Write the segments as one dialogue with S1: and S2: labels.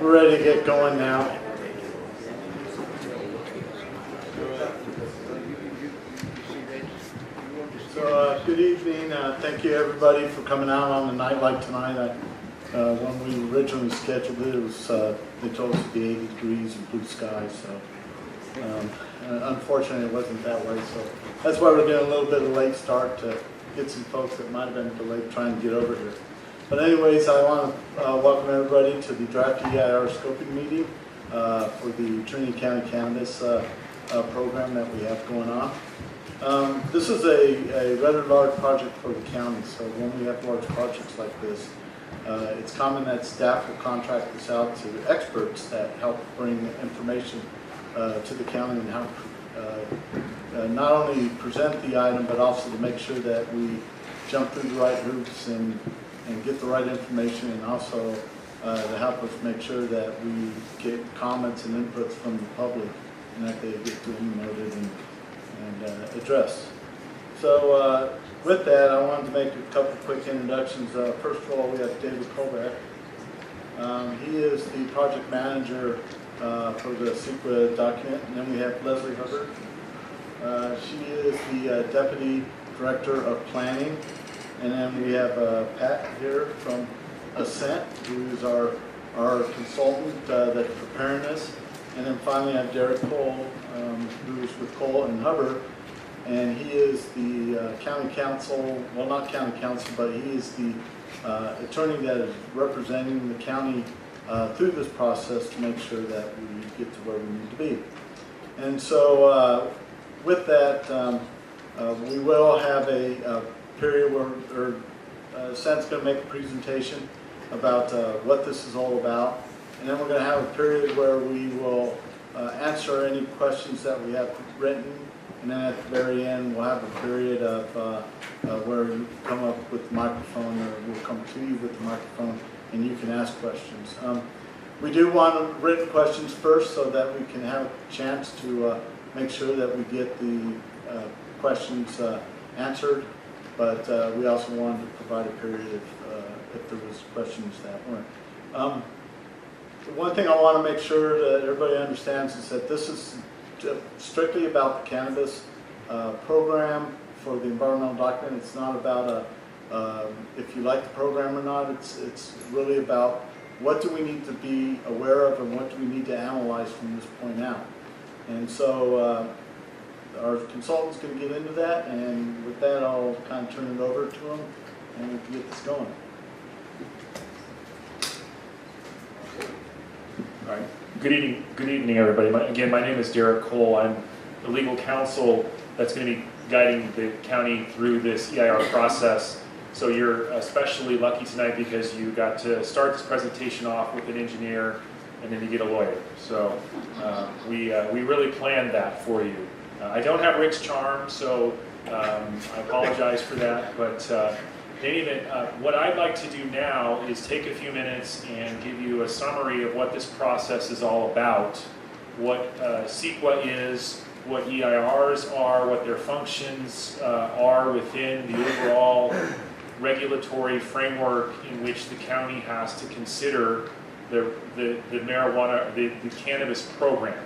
S1: We're ready to get going now. So, good evening. Thank you everybody for coming out on a night like tonight. When we originally scheduled it, it was they told us to be 80 degrees and blue skies. So, unfortunately, it wasn't that way. So that's why we're doing a little bit of a late start to get some folks that might have been delayed trying to get over here. But anyways, I want to welcome everybody to the draft EIR scoping meeting for the Trinity County Cannabis program that we have going on. This is a rather large project for the county, so when we have large projects like this, it's common that staff will contract this out to experts that help bring information to the county and help not only present the item, but also to make sure that we jump through the right hoops and get the right information, and also to help us make sure that we get comments and inputs from the public and that they get to be noted and addressed. So with that, I wanted to make a couple quick introductions. First of all, we have David Kovac. He is the project manager for the CEQA document. And then we have Leslie Hubbard. She is the deputy director of planning. And then we have Pat here from Ascent, who is our consultant that's preparing this. And then finally I have Derek Cole, who is with Cole and Hubbard. And he is the county counsel, well, not county counsel, but he is the attorney that is representing the county through this process to make sure that we get to where we need to be. And so with that, we will have a period where Seth's going to make a presentation about what this is all about. And then we're going to have a period where we will answer any questions that we have written. And then at the very end, we'll have a period of where you come up with the microphone, or we'll come to you with the microphone, and you can ask questions. We do want written questions first so that we can have a chance to make sure that we get the questions answered. But we also wanted to provide a period if there was questions that weren't. One thing I want to make sure that everybody understands is that this is strictly about the cannabis program for the environmental document. It's not about if you like the program or not. It's really about what do we need to be aware of and what do we need to analyze from this point out. And so our consultant's going to get into that, and with that I'll kind of turn it over to him and we can get this going.
S2: All right. Good evening, everybody. Again, my name is Derek Cole. I'm the legal counsel that's going to be guiding the county through this EIR process. So you're especially lucky tonight because you got to start this presentation off with an engineer, and then you get a lawyer. So we really planned that for you. I don't have Rick's charm, so I apologize for that. But in any event, what I'd like to do now is take a few minutes and give you a summary of what this process is all about, what CEQA is, what EIRs are, what their functions are within the overall regulatory framework in which the county has to consider the marijuana, the cannabis program.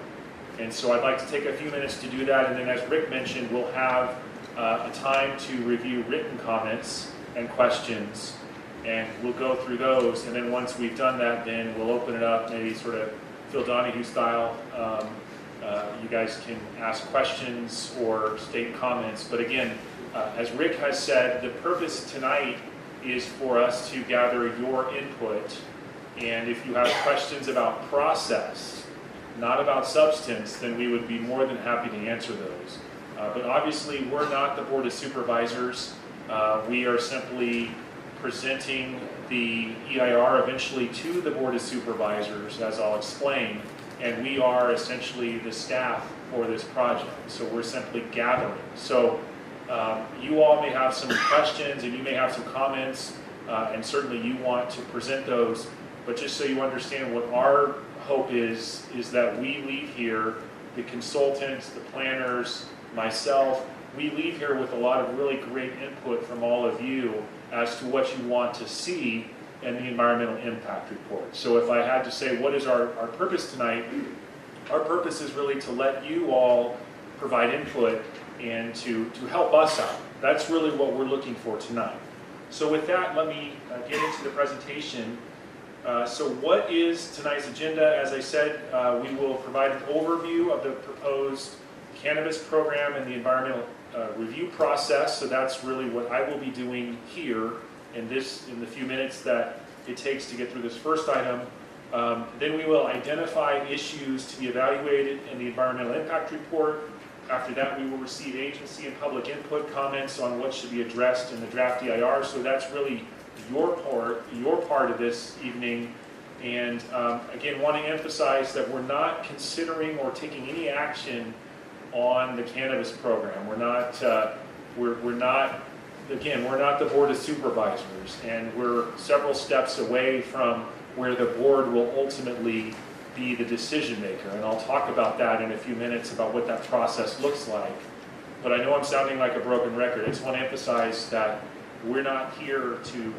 S2: And so I'd like to take a few minutes to do that, and then as Rick mentioned, we'll have a time to review written comments and questions, and we'll go through those, and then once we've done that, then we'll open it up, maybe sort of Phil Donahue style. You guys can ask questions or state comments, but again, as Rick has said, the purpose tonight is for us to gather your input, and if you have questions about process, not about substance, then we would be more than happy to answer those. But obviously, we're not the Board of Supervisors. We are simply presenting the EIR eventually to the Board of Supervisors, as I'll explain, and we are essentially the staff for this project. So we're simply gathering. So you all may have some questions and you may have some comments, and certainly you want to present those, but just so you understand what our hope is that we leave here, the consultants, the planners, myself, we leave here with a lot of really great input from all of you as to what you want to see and the environmental impact report. So if I had to say what is our purpose tonight, our purpose is really to let you all provide input and to help us out. That's really what we're looking for tonight. So with that, let me get into the presentation. So what is tonight's agenda? As I said, we will provide an overview of the proposed cannabis program and the environmental review process. So that's really what I will be doing here in the few minutes that it takes to get through this first item. Then we will identify issues to be evaluated in the environmental impact report. After that, we will receive agency and public input comments on what should be addressed in the draft EIR. So that's really your part of this evening. And again, want to emphasize that we're not considering or taking any action on the cannabis program. We're not the Board of Supervisors, and we're several steps away from where the board will ultimately be the decision maker. And I'll talk about that in a few minutes about what that process looks like. But I know I'm sounding like a broken record. I just want to emphasize that we're not here to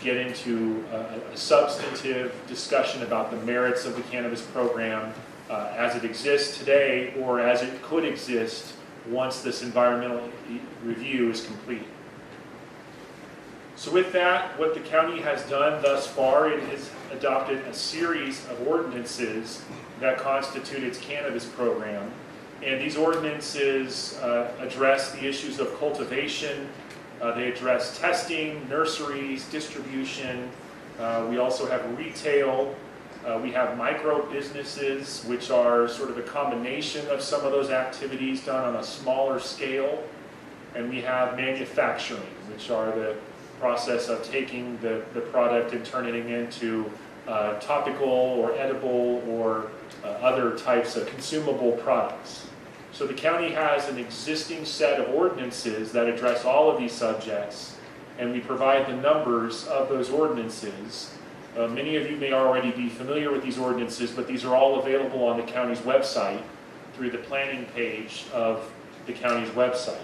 S2: get into a substantive discussion about the merits of the cannabis program as it exists today or as it could exist once this environmental review is complete. So with that, what the county has done thus far, it has adopted a series of ordinances that constitute its cannabis program. And these ordinances address the issues of cultivation, they address testing, nurseries, distribution. We also have retail. We have micro businesses, which are sort of a combination of some of those activities done on a smaller scale. And we have manufacturing, which are the process of taking the product and turning it into topical or edible or other types of consumable products. So the county has an existing set of ordinances that address all of these subjects, and we provide the numbers of those ordinances. Many of you may already be familiar with these ordinances, but these are all available on the county's website through the planning page of the county's website.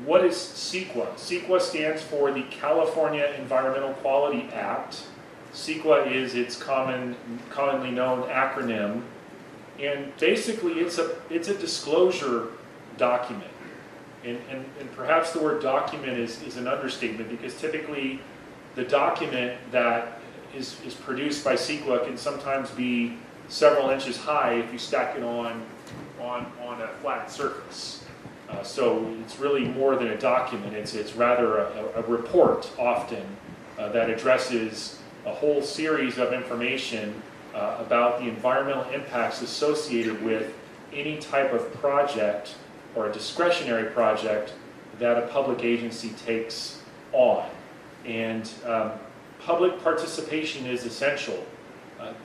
S2: What is CEQA? CEQA stands for the California Environmental Quality Act. CEQA is its commonly known acronym, and basically it's a disclosure document. And perhaps the word document is an understatement, because typically the document that is produced by CEQA can sometimes be several inches high if you stack it on a flat surface. So it's really more than a document. It's rather a report often that addresses a whole series of information about the environmental impacts associated with any type of project or a discretionary project that a public agency takes on. And public participation is essential.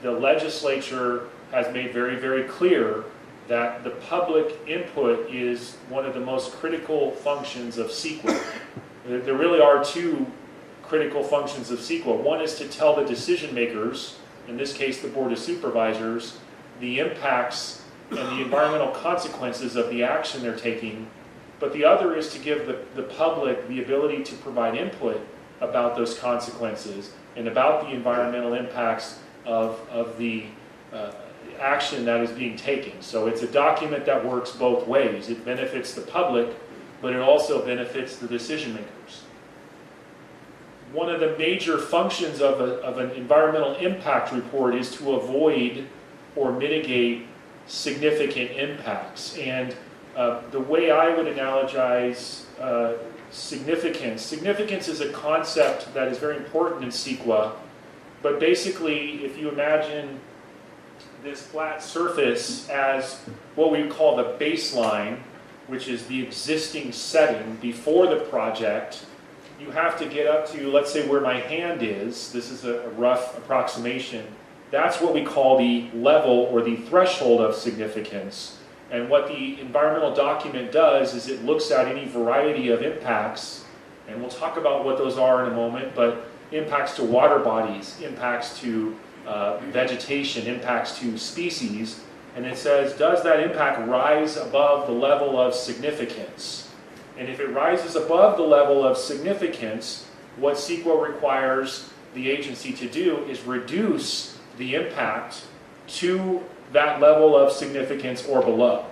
S2: The legislature has made very, very clear that the public input is one of the most critical functions of CEQA. There really are two critical functions of CEQA. One is to tell the decision makers, in this case the Board of Supervisors, the impacts and the environmental consequences of the action they're taking. But the other is to give the public the ability to provide input about those consequences and about the environmental impacts of the action that is being taken. So it's a document that works both ways. It benefits the public, but it also benefits the decision makers. One of the major functions of an environmental impact report is to avoid or mitigate significant impacts. And the way I would analogize significance is a concept that is very important in CEQA, but basically if you imagine this flat surface as what we call the baseline, which is the existing setting before the project, you have to get up to, let's say, where my hand is. This is a rough approximation. That's what we call the level or the threshold of significance. And what the environmental document does is it looks at any variety of impacts, and we'll talk about what those are in a moment, but impacts to water bodies, impacts to vegetation, impacts to species, and it says, does that impact rise above the level of significance? And if it rises above the level of significance, what CEQA requires the agency to do is reduce the impact to that level of significance or below.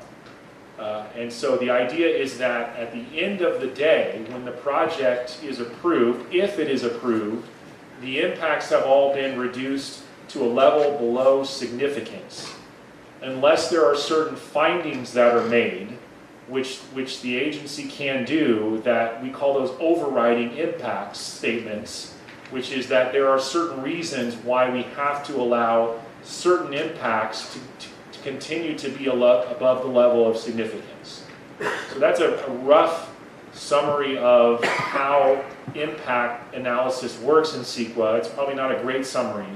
S2: And so the idea is that at the end of the day, when the project is approved, if it is approved, the impacts have all been reduced to a level below significance, unless there are certain findings that are made, which the agency can do, that we call those overriding impacts statements, which is that there are certain reasons why we have to allow certain impacts to continue to be above the level of significance. So that's a rough summary of how impact analysis works in CEQA. It's probably not a great summary,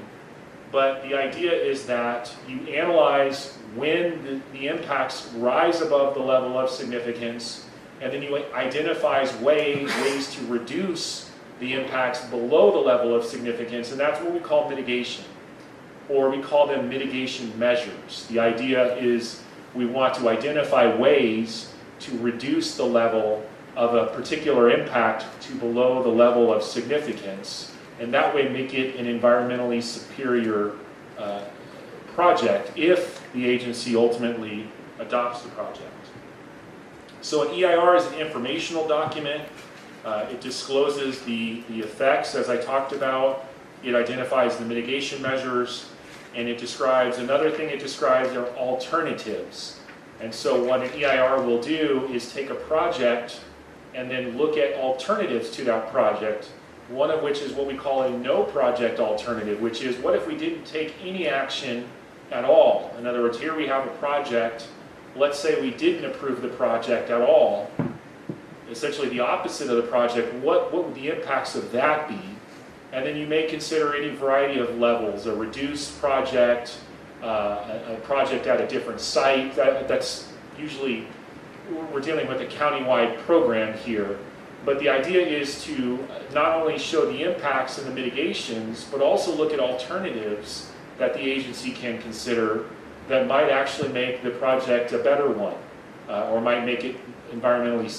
S2: but the idea is that you analyze when the impacts rise above the level of significance, and then you identify ways to reduce the impacts below the level of significance, and that's what we call mitigation, or we call them mitigation measures. The idea is we want to identify ways to reduce the level of a particular impact to below the level of significance, and that way make it an environmentally superior project if the agency ultimately adopts the project. So an EIR is an informational document. It discloses the effects, as I talked about. It identifies the mitigation measures, and it describes, another thing it describes are alternatives. And so what an EIR will do is take a project and then look at alternatives to that project, one of which is what we call a no project alternative, which is what if we didn't take any action at all? In other words, here we have a project, let's say we didn't approve the project at all, essentially the opposite of the project, what would the impacts of that be? And then you may consider any variety of levels, a reduced project, a project at a different site. That's usually, we're dealing with a county-wide program here. But the idea is to not only show the impacts and the mitigations, but also look at alternatives that the agency can consider that might actually make the project a better one, or might make it environmentally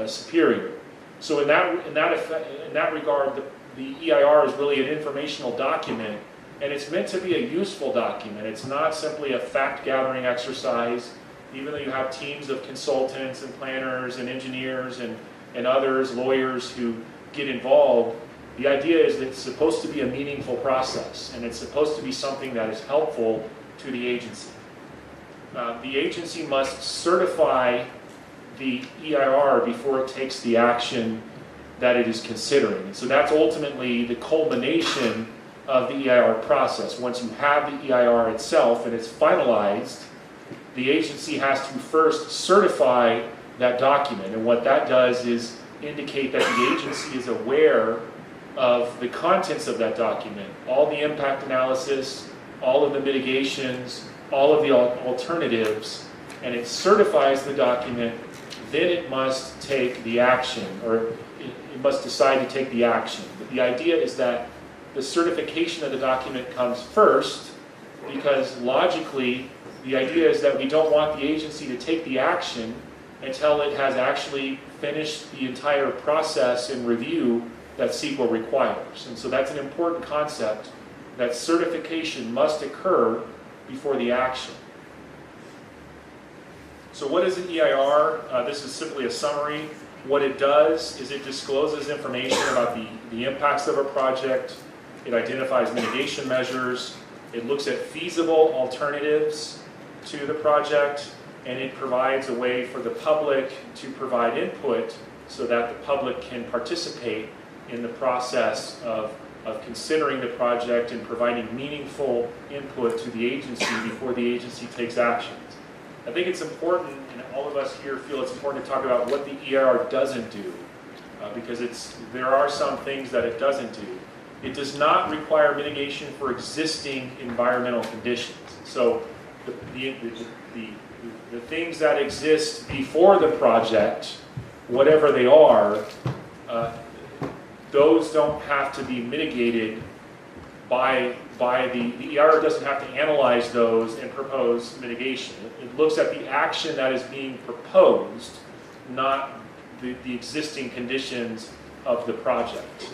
S2: superior. So in that regard, the EIR is really an informational document, and it's meant to be a useful document. It's not simply a fact-gathering exercise, even though you have teams of consultants and planners and engineers and others, lawyers who get involved. The idea is that it's supposed to be a meaningful process, and it's supposed to be something that is helpful to the agency. The agency must certify the EIR before it takes the action that it is considering. And so that's ultimately the culmination of the EIR process. Once you have the EIR itself and it's finalized, the agency has to first certify that document. And what that does is indicate that the agency is aware of the contents of that document, all the impact analysis, all of the mitigations, all of the alternatives, and it certifies the document. Then it must take the action, or it must decide to take the action. But the idea is that the certification of the document comes first, because logically the idea is that we don't want the agency to take the action until it has actually finished the entire process and review that CEQA requires. And so that's an important concept, that certification must occur before the action. So what is an EIR? This is simply a summary. What it does is it discloses information about the impacts of a project. It identifies mitigation measures. It looks at feasible alternatives to the project, and it provides a way for the public to provide input so that the public can participate in the process of considering the project and providing meaningful input to the agency before the agency takes actions. I think it's important, and all of us here feel it's important to talk about what the EIR doesn't do, because there are some things that it doesn't do. It does not require mitigation for existing environmental conditions. So the things that exist before the project, whatever they are, those don't have to be mitigated by the EIR doesn't have to analyze those and propose mitigation. It looks at the action that is being proposed, not the existing conditions of the project.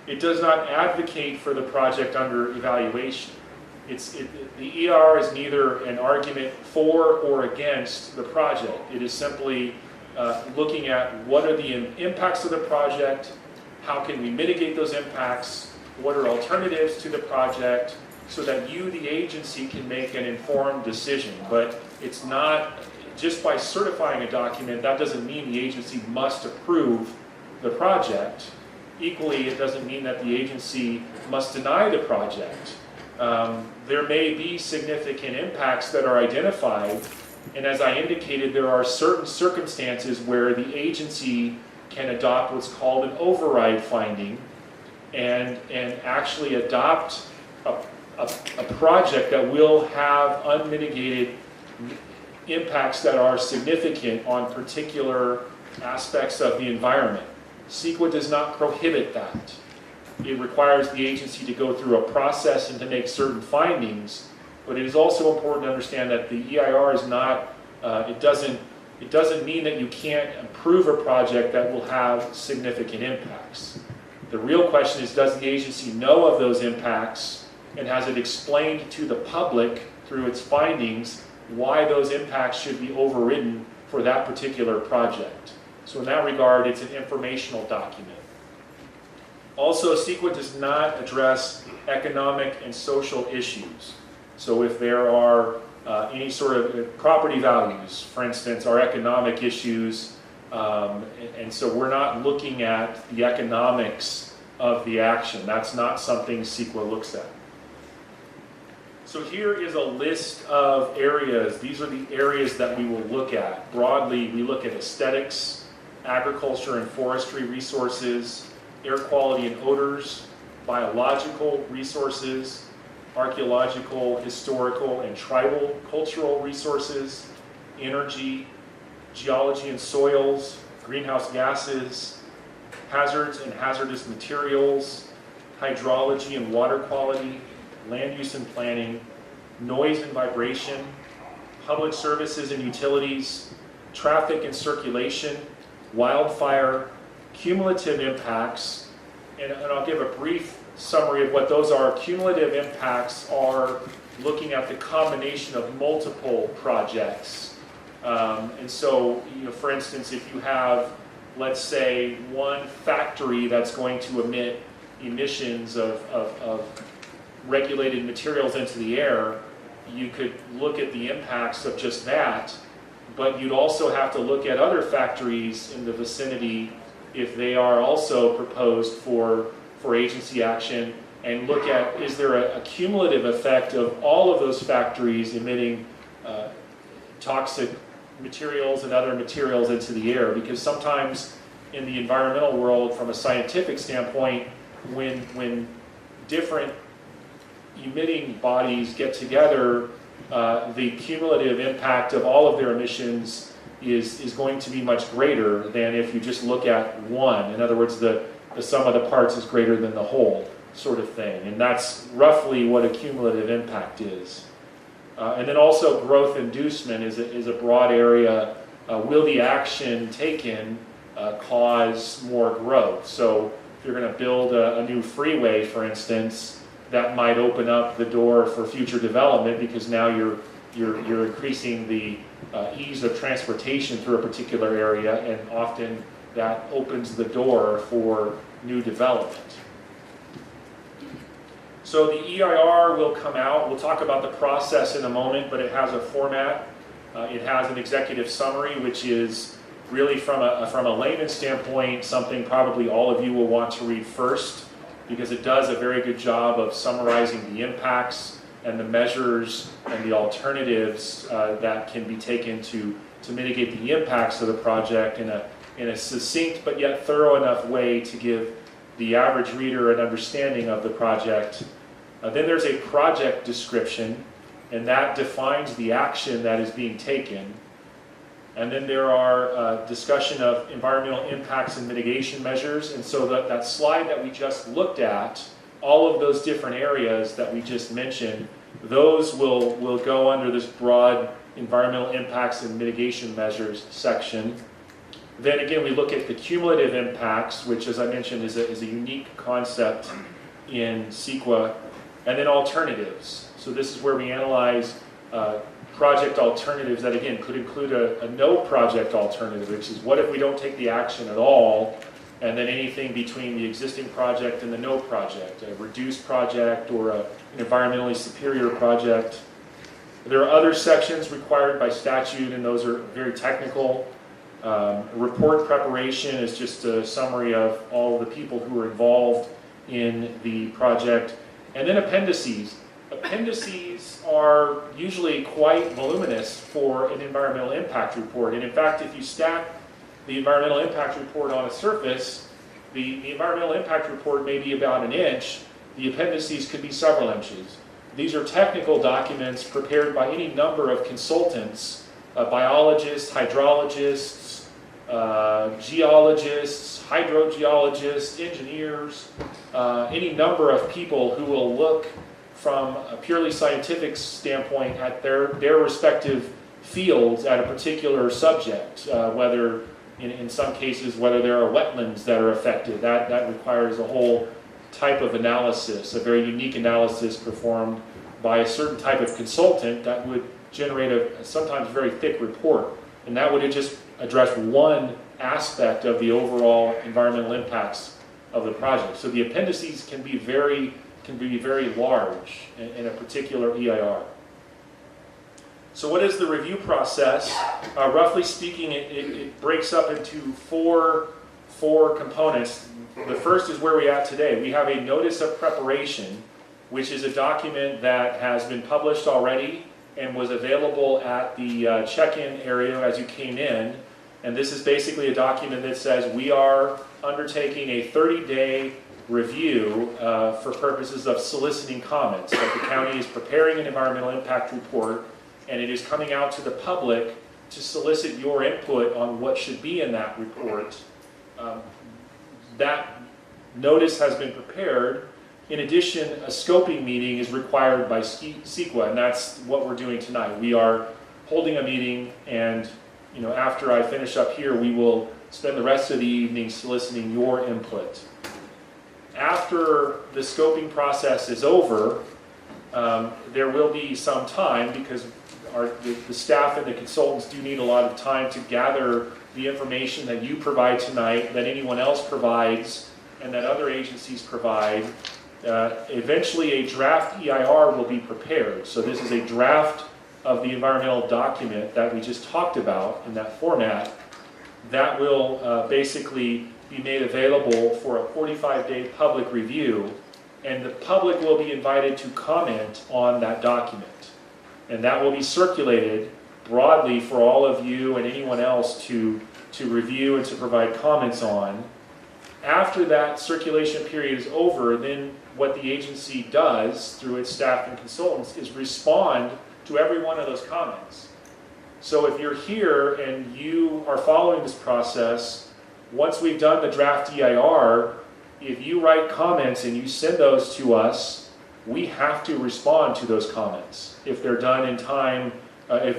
S2: It does not advocate for the project under evaluation. The ER is neither an argument for or against the project. It is simply looking at what are the impacts of the project, how can we mitigate those impacts, what are alternatives to the project, so that you, the agency, can make an informed decision. But it's not, just by certifying a document, that doesn't mean the agency must approve the project. Equally, it doesn't mean that the agency must deny the project. There may be significant impacts that are identified, and as I indicated, there are certain circumstances where the agency can adopt what's called an override finding and actually adopt a project that will have unmitigated impacts that are significant on particular aspects of the environment. CEQA does not prohibit that. It requires the agency to go through a process and to make certain findings, but it is also important to understand that the EIR is not, it doesn't mean that you can't approve a project that will have significant impacts. The real question is, does the agency know of those impacts, and has it explained to the public through its findings why those impacts should be overridden for that particular project? So in that regard, it's an informational document. Also, CEQA does not address economic and social issues. So if there are any sort of property values, for instance, are economic issues, and so we're not looking at the economics of the action. That's not something CEQA looks at. So here is a list of areas. These are the areas that we will look at. Broadly, we look at aesthetics, agriculture and forestry resources, air quality and odors, biological resources, archaeological, historical, and tribal cultural resources, energy, geology and soils, greenhouse gases, hazards and hazardous materials, hydrology and water quality, land use and planning, noise and vibration, public services and utilities, traffic and circulation, wildfire, cumulative impacts, and I'll give a brief summary of what those are. Cumulative impacts are looking at the combination of multiple projects. And so, for instance, if you have, let's say, one factory that's going to emit emissions of regulated materials into the air, you could look at the impacts of just that, but you'd also have to look at other factories in the vicinity if they are also proposed for agency action, and look at, is there a cumulative effect of all of those factories emitting toxic materials and other materials into the air? Because sometimes in the environmental world, from a scientific standpoint, when different emitting bodies get together, the cumulative impact of all of their emissions is going to be much greater than if you just look at one. In other words, the sum of the parts is greater than the whole, sort of thing. And that's roughly what a cumulative impact is. And then also growth inducement is a broad area. Will the action taken cause more growth? So if you're going to build a new freeway, for instance, that might open up the door for future development, because now you're increasing the ease of transportation through a particular area, and often that opens the door for new development. So the EIR will come out. We'll talk about the process in a moment, but it has a format. It has an executive summary, which is really from a layman's standpoint something probably all of you will want to read first, because it does a very good job of summarizing the impacts and the measures and the alternatives that can be taken to mitigate the impacts of the project in a succinct but yet thorough enough way to give the average reader an understanding of the project. Then there's a project description, and that defines the action that is being taken. And then there are discussion of environmental impacts and mitigation measures. And so that slide that we just looked at, all of those different areas that we just mentioned, those will go under this broad environmental impacts and mitigation measures section. Then again, we look at the cumulative impacts, which, as I mentioned, is a unique concept in CEQA, and then alternatives. So this is where we analyze project alternatives that, again, could include a no project alternative, which is what if we don't take the action at all, and then anything between the existing project and the no project, a reduced project or an environmentally superior project. There are other sections required by statute, and those are very technical. Report preparation is just a summary of all the people who are involved in the project. And then appendices. Appendices are usually quite voluminous for an environmental impact report. And in fact, if you stack the environmental impact report on a surface, the environmental impact report may be about an inch. The appendices could be several inches. These are technical documents prepared by any number of consultants, biologists, hydrologists, geologists, hydrogeologists, engineers, any number of people who will look from a purely scientific standpoint at their respective fields at a particular subject, whether in some cases whether there are wetlands that are affected. That requires a whole type of analysis, a very unique analysis performed by a certain type of consultant that would generate a sometimes very thick report. And that would just address one aspect of the overall environmental impacts of the project. So the appendices can be very large in a particular EIR. So what is the review process? Roughly speaking, it breaks up into four components. The first is where we're at today. We have a notice of preparation, which is a document that has been published already and was available at the check-in area as you came in. And this is basically a document that says we are undertaking a 30-day review for purposes of soliciting comments. That the county is preparing an environmental impact report, and it is coming out to the public to solicit your input on what should be in that report. That notice has been prepared. In addition, a scoping meeting is required by CEQA, and that's what we're doing tonight. We are holding a meeting, and after I finish up here, we will spend the rest of the evening soliciting your input. After the scoping process is over, there will be some time, because the staff and the consultants do need a lot of time to gather the information that you provide tonight, that anyone else provides, and that other agencies provide. Eventually a draft EIR will be prepared. So this is a draft of the environmental document that we just talked about in that format. That will basically be made available for a 45-day public review, and the public will be invited to comment on that document. And that will be circulated broadly for all of you and anyone else to review and to provide comments on. After that circulation period is over, then what the agency does through its staff and consultants is respond to every one of those comments. So if you're here and you are following this process, once we've done the draft EIR, if you write comments and you send those to us, we have to respond to those comments if they're done in time,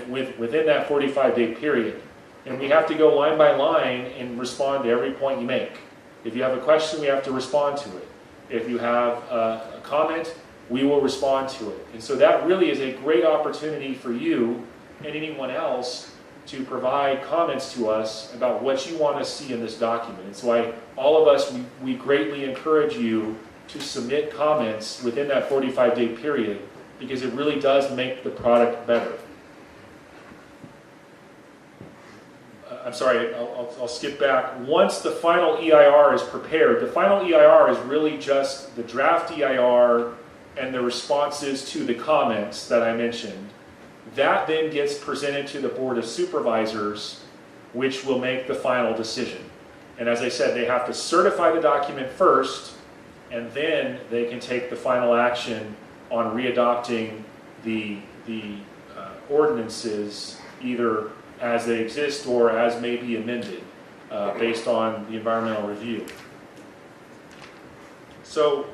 S2: within that 45-day period. And we have to go line by line and respond to every point you make. If you have a question, we have to respond to it. If you have a comment, we will respond to it. And so that really is a great opportunity for you and anyone else to provide comments to us about what you want to see in this document. It's why all of us, we greatly encourage you to submit comments within that 45-day period, because it really does make the product better. I'm sorry, I'll skip back. Once the final EIR is prepared, the final EIR is really just the draft EIR and the responses to the comments that I mentioned. That then gets presented to the Board of Supervisors, which will make the final decision. And as I said, they have to certify the document first, and then they can take the final action on readopting the ordinances, either as they exist or as may be amended based on the environmental review. So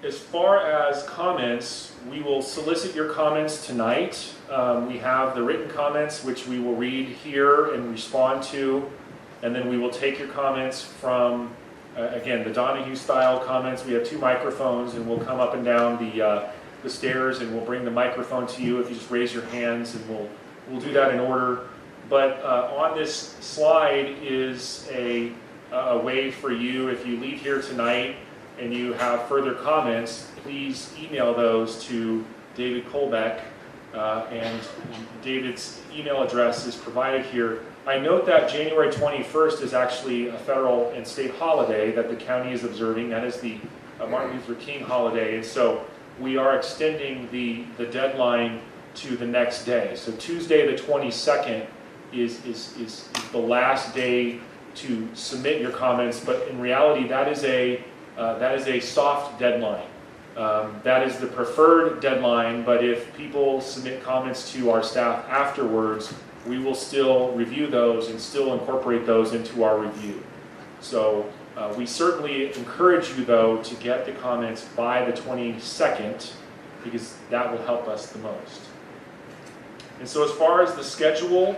S2: as far as comments, we will solicit your comments tonight. We have the written comments, which we will read here and respond to. and then we will take your comments from, again, the Donahue style comments. We have 2 microphones, and we'll come up and down the stairs, and we'll bring the microphone to you if you just raise your hands, and we'll do that in order. But on this slide is a way for you, if you leave here tonight and you have further comments, please email those to David Colbeck, and David's email address is provided here. I note that January 21st is actually a federal and state holiday that the county is observing. That is the Martin Luther King holiday, and so we are extending the deadline to the next day. So Tuesday the 22nd is the last day to submit your comments, but in reality that is a soft deadline. That is the preferred deadline, but if people submit comments to our staff afterwards, we will still review those and still incorporate those into our review. So we certainly encourage you, though, to get the comments by the 22nd, because that will help us the most. And so as far as the schedule,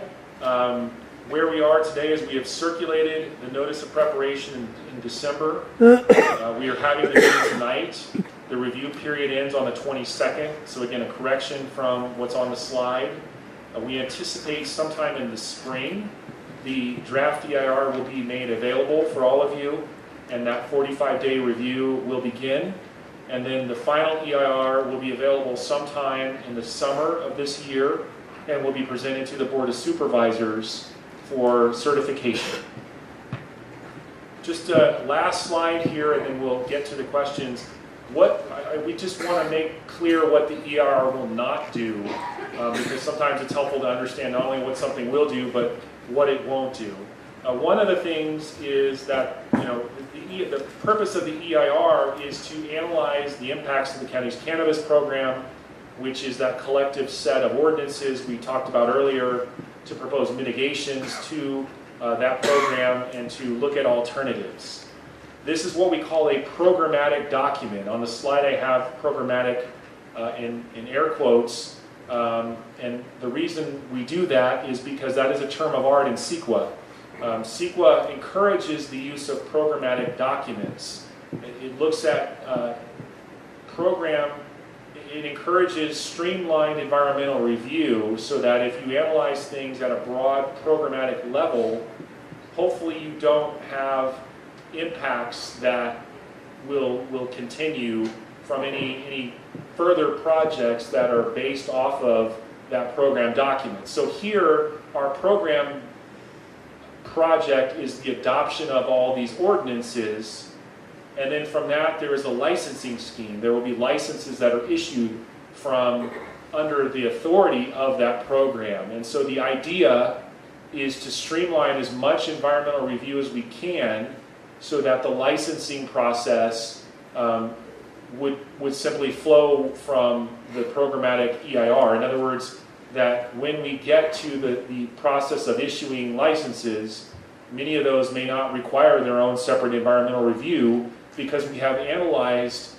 S2: where we are today is we have circulated the notice of preparation in December. We are having the meeting tonight. The review period ends on the 22nd. So again, a correction from what's on the slide. We anticipate sometime in the spring, the draft EIR will be made available for all of you, and that 45-day review will begin. And then the final EIR will be available sometime in the summer of this year, and will be presented to the Board of Supervisors for certification. Just a last slide here, and then we'll get to the questions. We just want to make clear what the EIR will not do, because sometimes it's helpful to understand not only what something will do, but what it won't do. One of the things is that the purpose of the EIR is to analyze the impacts of the county's cannabis program, which is that collective set of ordinances we talked about earlier, to propose mitigations to that program and to look at alternatives. This is what we call a programmatic document. On the slide I have programmatic in air quotes, and the reason we do that is because that is a term of art in CEQA. CEQA encourages the use of programmatic documents. It looks at it encourages streamlined environmental review, so that if you analyze things at a broad programmatic level, hopefully you don't have impacts that will continue from any further projects that are based off of that program document. So here, our program project is the adoption of all these ordinances, and then from that there is a licensing scheme. There will be licenses that are issued from under the authority of that program. And so the idea is to streamline as much environmental review as we can, so that the licensing process would simply flow from the programmatic EIR. In other words, that when we get to the process of issuing licenses, many of those may not require their own separate environmental review, because we have analyzed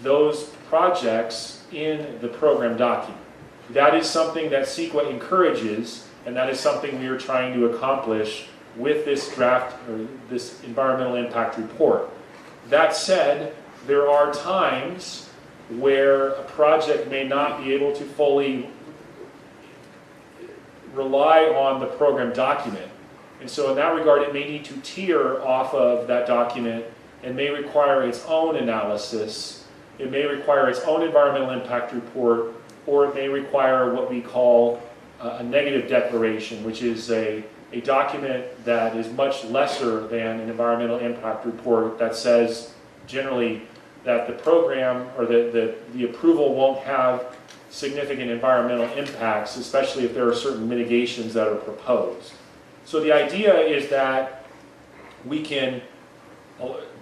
S2: those projects in the program document. That is something that CEQA encourages, and that is something we are trying to accomplish with this draft, or this environmental impact report. That said, there are times where a project may not be able to fully rely on the program document. And so in that regard, it may need to tier off of that document and may require its own analysis. It may require its own environmental impact report, or it may require what we call a negative declaration, which is a document that is much lesser than an environmental impact report, that says generally that the program or the approval won't have significant environmental impacts, especially if there are certain mitigations that are proposed. So the idea is that we can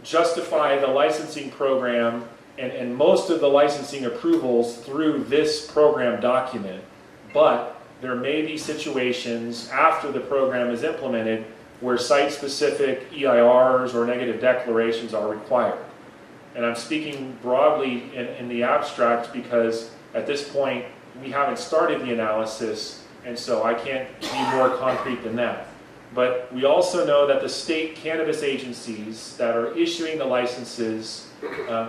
S2: justify the licensing program and most of the licensing approvals through this program document, but there may be situations after the program is implemented where site-specific EIRs or negative declarations are required. And I'm speaking broadly in the abstract, because at this point we haven't started the analysis, and so I can't be more concrete than that. But we also know that the state cannabis agencies that are issuing the licenses,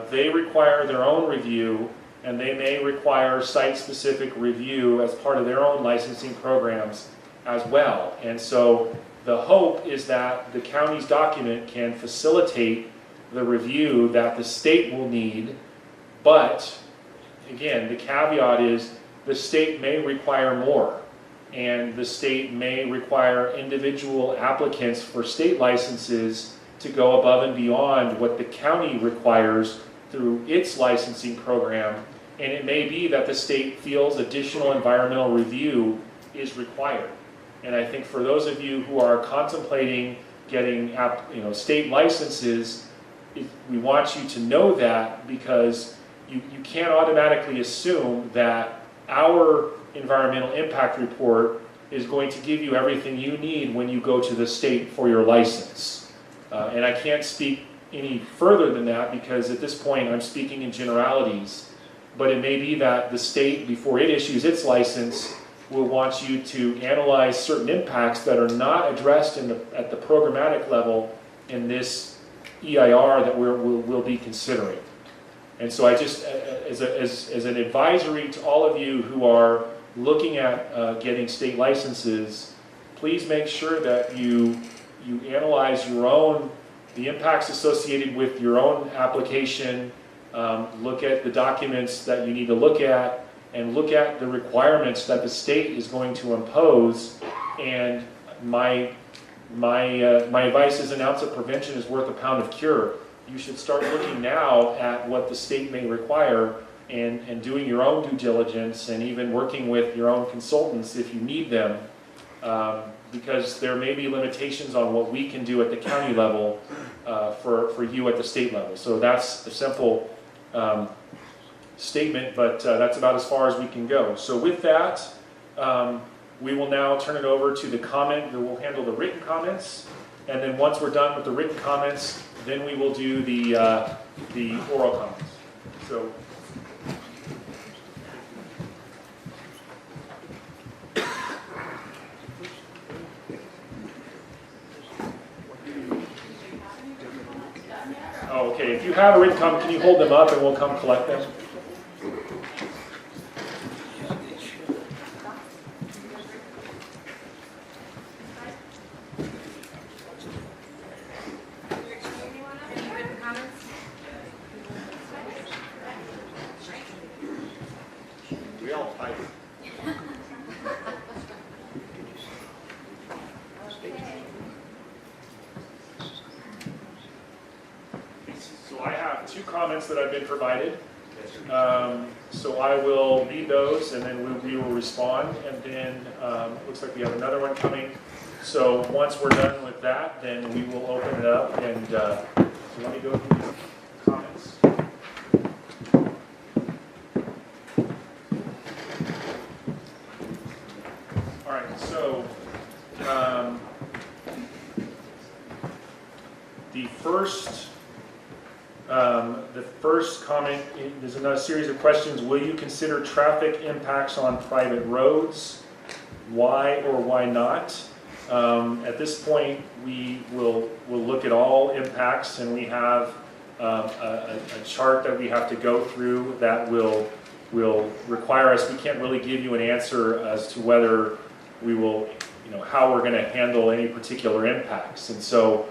S2: they require their own review, and they may require site-specific review as part of their own licensing programs as well. And so the hope is that the county's document can facilitate the review that the state will need, but again, the caveat is the state may require more, and the state may require individual applicants for state licenses to go above and beyond what the county requires through its licensing program, and it may be that the state feels additional environmental review is required. And I think for those of you who are contemplating getting state licenses, we want you to know that, because you can't automatically assume that our environmental impact report is going to give you everything you need when you go to the state for your license. And I can't speak any further than that, because at this point I'm speaking in generalities, but it may be that the state, before it issues its license, will want you to analyze certain impacts that are not addressed at the programmatic level in this EIR that we'll be considering. And so I just, as an advisory to all of you who are looking at getting state licenses, please make sure that you analyze the impacts associated with your own application, look at the documents that you need to look at, and look at the requirements that the state is going to impose. And my advice is, an ounce of prevention is worth a pound of cure. You should start looking now at what the state may require, and doing your own due diligence, and even working with your own consultants if you need them, because there may be limitations on what we can do at the county level for you at the state level. So that's a simple statement, but that's about as far as we can go. So with that, we will now turn it over to the comment. We'll handle the written comments, and then once we're done with the written comments, then we will do the oral comments. So. Oh, okay, if you have a written comment, can you hold them up and we'll come collect them?
S1: We all type.
S2: So I have two comments that I've been provided. So I will read those, and then we will respond, and then it looks like we have another one coming. So once we're done with that, then we will open it up, and so let me go through the comments. All right, so the first comment, there's another series of questions. Will you consider traffic impacts on private roads? Why or why not? At this point, we will look at all impacts, and we have a chart that we have to go through that will require us. We can't really give you an answer as to whether we will, how we're going to handle any particular impacts. And so,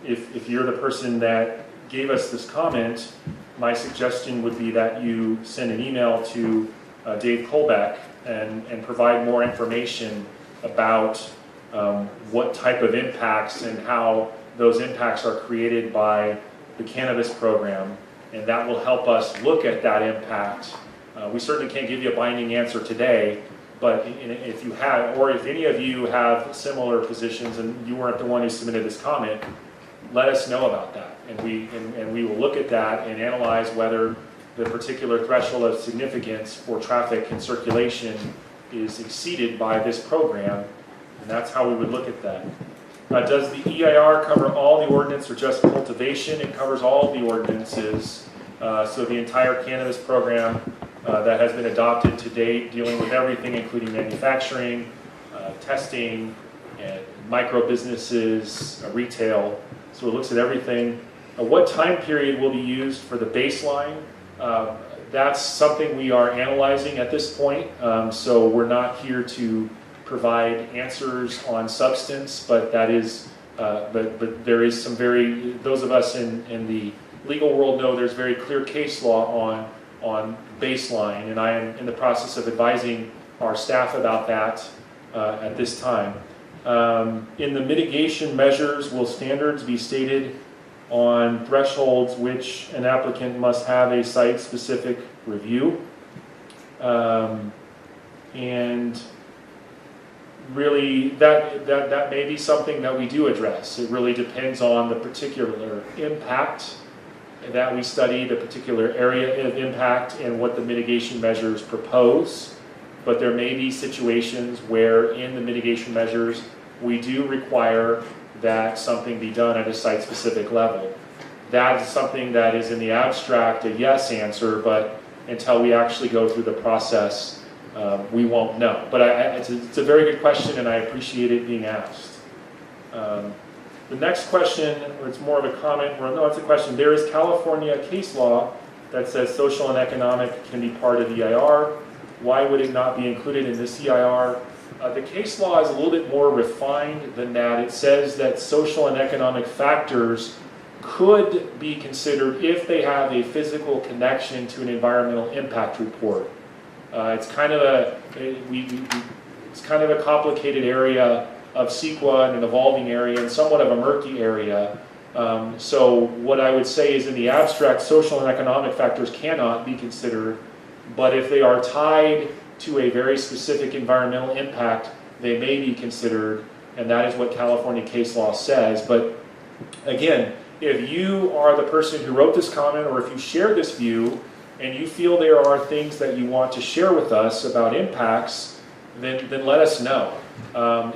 S2: if you're the person that gave us this comment, my suggestion would be that you send an email to Dave Colbeck and provide more information about what type of impacts and how those impacts are created by the cannabis program, and that will help us look at that impact. We certainly can't give you a binding answer today, but if you have, or if any of you have similar positions and you weren't the one who submitted this comment, let us know about that, and we will look at that and analyze whether the particular threshold of significance for traffic and circulation is exceeded by this program, and that's how we would look at that. Does the EIR cover all the ordinance or just cultivation? It covers all the ordinances, so the entire cannabis program that has been adopted to date, dealing with everything including manufacturing, testing, and micro businesses, retail. So it looks at everything. What time period will be used for the baseline? That's something we are analyzing at this point. So we're not here to provide answers on substance, but that is, but there is some those of us in the legal world know there's very clear case law on baseline, and I am in the process of advising our staff about that at this time. In the mitigation measures, will standards be stated on thresholds which an applicant must have a site-specific review? And really, that may be something that we do address. It really depends on the particular impact that we study, the particular area of impact, and what the mitigation measures propose. But there may be situations where in the mitigation measures we do require that something be done at a site-specific level. That is something that is in the abstract a yes answer, but until we actually go through the process, we won't know. But it's a very good question, and I appreciate it being asked. The next question, or it's more of a comment, or no, it's a question. There is California case law that says social and economic can be part of EIR. Why would it not be included in this EIR? The case law is a little bit more refined than that. It says that social and economic factors could be considered if they have a physical connection to an environmental impact report. It's kind of a complicated area of CEQA and an evolving area and somewhat of a murky area. So what I would say is in the abstract, social and economic factors cannot be considered, but if they are tied to a very specific environmental impact, they may be considered, and that is what California case law says. But again, if you are the person who wrote this comment, or if you share this view, and you feel there are things that you want to share with us about impacts, then let us know.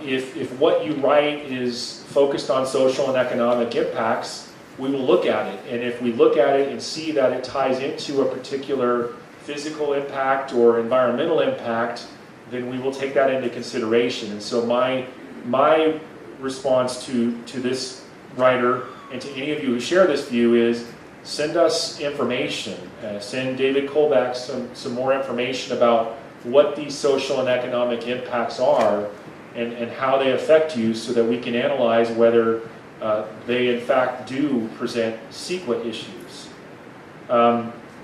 S2: If what you write is focused on social and economic impacts, we will look at it. And if we look at it and see that it ties into a particular physical impact or environmental impact, then we will take that into consideration. And so my response to this writer and to any of you who share this view is send us information. Send David Kolbeck some more information about what these social and economic impacts are and how they affect you, so that we can analyze whether they in fact do present CEQA issues.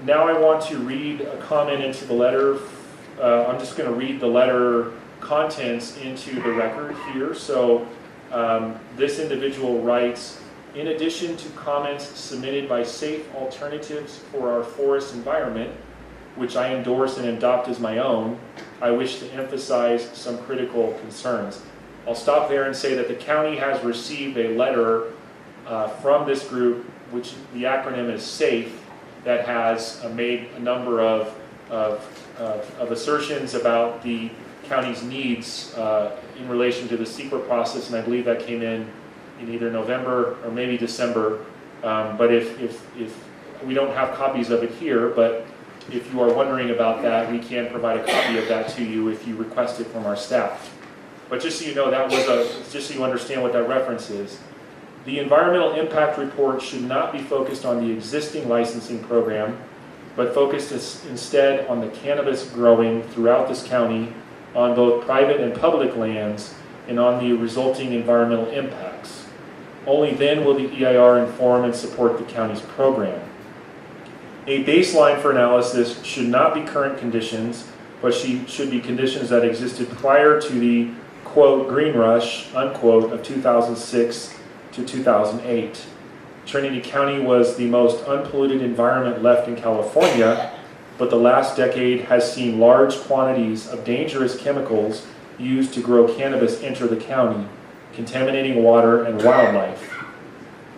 S2: Now I want to read a comment into the letter. I'm just going to read the letter contents into the record here. So this individual writes, in addition to comments submitted by Safe Alternatives for Our Forest Environment, which I endorse and adopt as my own, I wish to emphasize some critical concerns. I'll stop there and say that the county has received a letter from this group, which the acronym is SAFE, that has made a number of assertions about the county's needs in relation to the CEQA process, and I believe that came in either November or maybe December. But if we don't have copies of it here, but if you are wondering about that, we can provide a copy of that to you if you request it from our staff. But just so you know, that was just so you understand what that reference is. The environmental impact report should not be focused on the existing licensing program, but focused instead on the cannabis growing throughout this county on both private and public lands and on the resulting environmental impacts. Only then will the EIR inform and support the county's program. A baseline for analysis should not be current conditions, but should be conditions that existed prior to the, quote, green rush, unquote, of 2006 to 2008. Trinity County was the most unpolluted environment left in California, but the last decade has seen large quantities of dangerous chemicals used to grow cannabis enter the county, contaminating water and wildlife.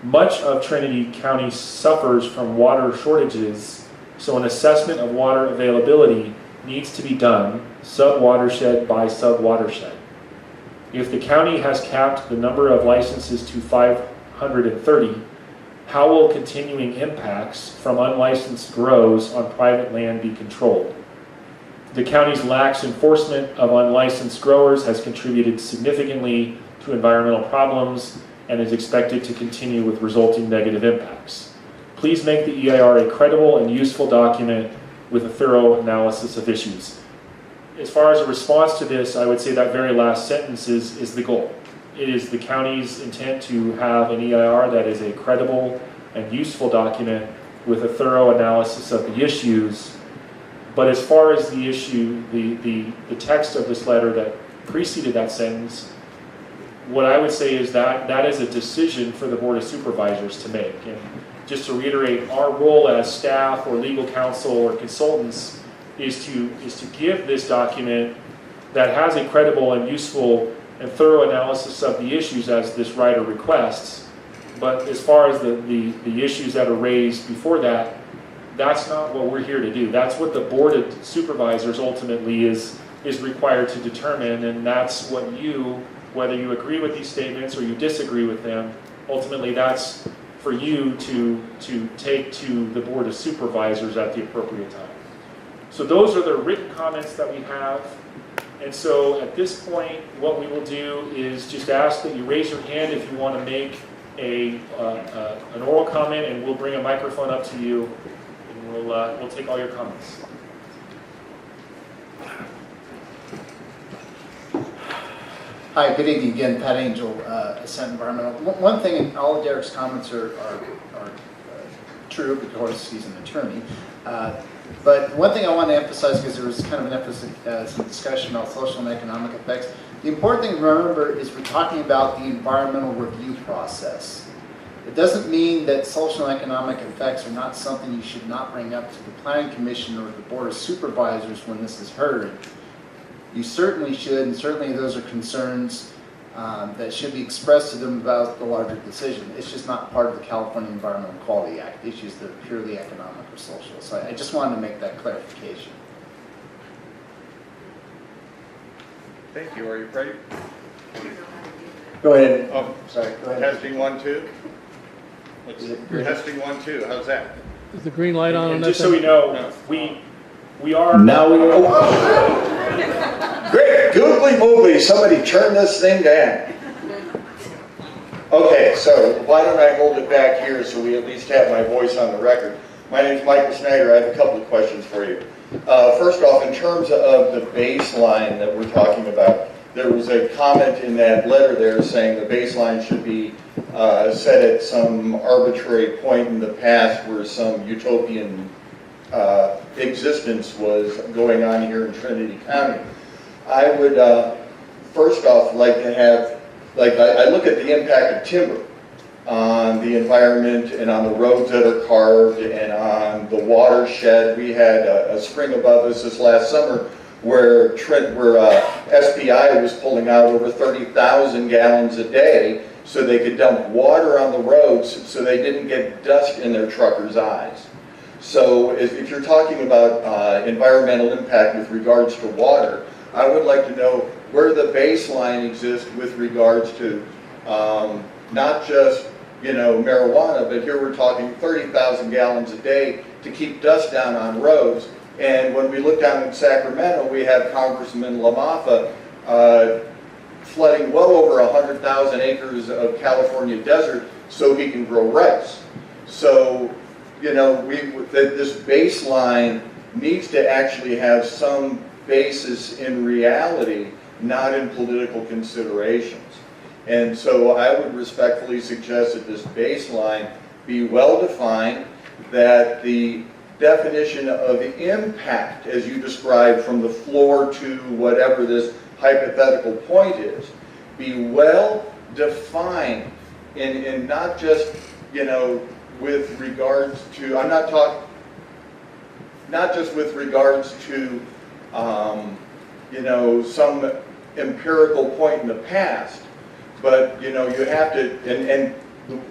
S2: Much of Trinity County suffers from water shortages, so an assessment of water availability needs to be done, sub-watershed by sub-watershed. If the county has capped the number of licenses to 530, how will continuing impacts from unlicensed grows on private land be controlled? The county's lax enforcement of unlicensed growers has contributed significantly to environmental problems and is expected to continue with resulting negative impacts. Please make the EIR a credible and useful document with a thorough analysis of issues. As far as a response to this, I would say that very last sentence is the goal. It is the county's intent to have an EIR that is a credible and useful document with a thorough analysis of the issues. But as far as the issue, the text of this letter that preceded that sentence, what I would say is that that is a decision for the Board of Supervisors to make. And just to reiterate, our role as staff or legal counsel or consultants is to give this document that has a credible and useful and thorough analysis of the issues as this writer requests. But as far as the issues that are raised before that, that's not what we're here to do. That's what the Board of Supervisors ultimately is required to determine, and that's what you, whether you agree with these statements or you disagree with them, ultimately that's for you to take to the Board of Supervisors at the appropriate time. So those are the written comments that we have. And so at this point, what we will do is just ask that you raise your hand if you want to make an oral comment, and we'll bring a microphone up to you, and we'll take all your comments.
S3: Hi, good evening again. Pat Angel, Ascent Environmental. One thing, and all of Derek's comments are true because he's an attorney. But one thing I want to emphasize, because there was kind of an emphasis, some discussion about social and economic effects. The important thing to remember is we're talking about the environmental review process. It doesn't mean that social and economic effects are not something you should not bring up to the Planning Commission or the Board of Supervisors when this is heard. You certainly should, and certainly those are concerns that should be expressed to them about the larger decision. It's just not part of the California Environmental Quality Act, issues that are purely economic or social. So I just wanted to make that clarification.
S4: Thank you. Are you ready?
S3: Go ahead.
S4: Oh,
S3: Sorry, go ahead.
S4: testing 1, 2. Testing 1, 2. How's that?
S5: Is the green light on?
S2: And just so we know, we are...
S6: Now we Great, googly moogly, somebody turn this thing down. Okay, so why don't I hold it back here so we at least have my voice on the record. My name is Michael Snyder. I have a couple of questions for you. First off, in terms of the baseline that we're talking about, there was a comment in that letter there saying the baseline should be set at some arbitrary point in the past where some utopian existence was going on here in Trinity County. I would first off like to have, I look at the impact of timber on the environment and on the roads that are carved and on the watershed. We had a spring above us this last summer where SPI was pulling out over 30,000 gallons a day so they could dump water on the roads so they didn't get dust in their truckers' eyes. So if you're talking about environmental impact with regards to water, I would like to know where the baseline exists with regards to not just, marijuana, but here we're talking 30,000 gallons a day to keep dust down on roads. And when we look down in Sacramento, we have Congressman LaMaffa flooding well over 100,000 acres of California desert so he can grow rice. So, this baseline needs to actually have some basis in reality, not in political considerations. And so I would respectfully suggest that this baseline be well defined, that the definition of impact, as you described from the floor to whatever this hypothetical point is, be well defined and not just, with regards to, not just with regards to, some empirical point in the past, but, you have to, and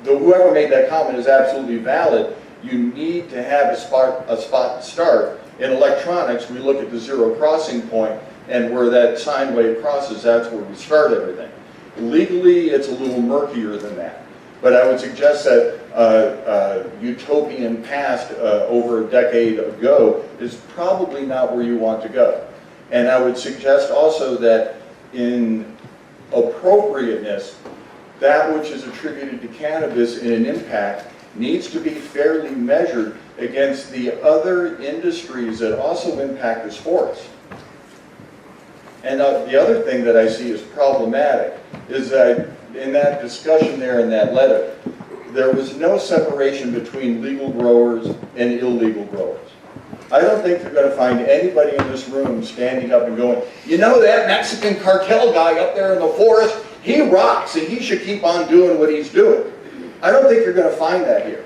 S6: whoever made that comment is absolutely valid. You need to have a spot to start. In electronics, we look at the zero crossing point, and where that sine wave crosses, that's where we start everything. Legally, it's a little murkier than that. But I would suggest that utopian past over a decade ago is probably not where you want to go. And I would suggest also that in appropriateness, that which is attributed to cannabis in an impact needs to be fairly measured against the other industries that also impact this forest. And the other thing that I see as problematic is that in that discussion there in that letter, there was no separation between legal growers and illegal growers. I don't think you're going to find anybody in this room standing up and going, you know, that Mexican cartel guy up there in the forest, he rocks and he should keep on doing what he's doing. I don't think you're going to find that here.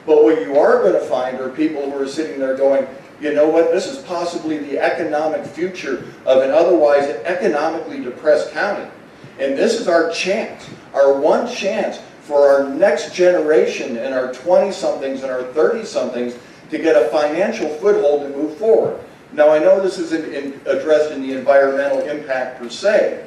S6: But what you are going to find are people who are sitting there going, you know what, this is possibly the economic future of an otherwise economically depressed county. And this is our chance, our one chance for our next generation and our 20-somethings and our 30-somethings to get a financial foothold and move forward. Now, I know this isn't addressed in the environmental impact per se,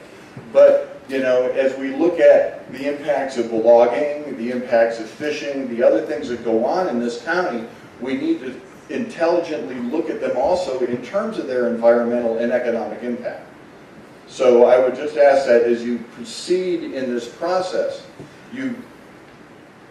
S6: but you know, as we look at the impacts of logging, the impacts of fishing, the other things that go on in this county, we need to intelligently look at them also in terms of their environmental and economic impact. So I would just ask that as you proceed in this process, you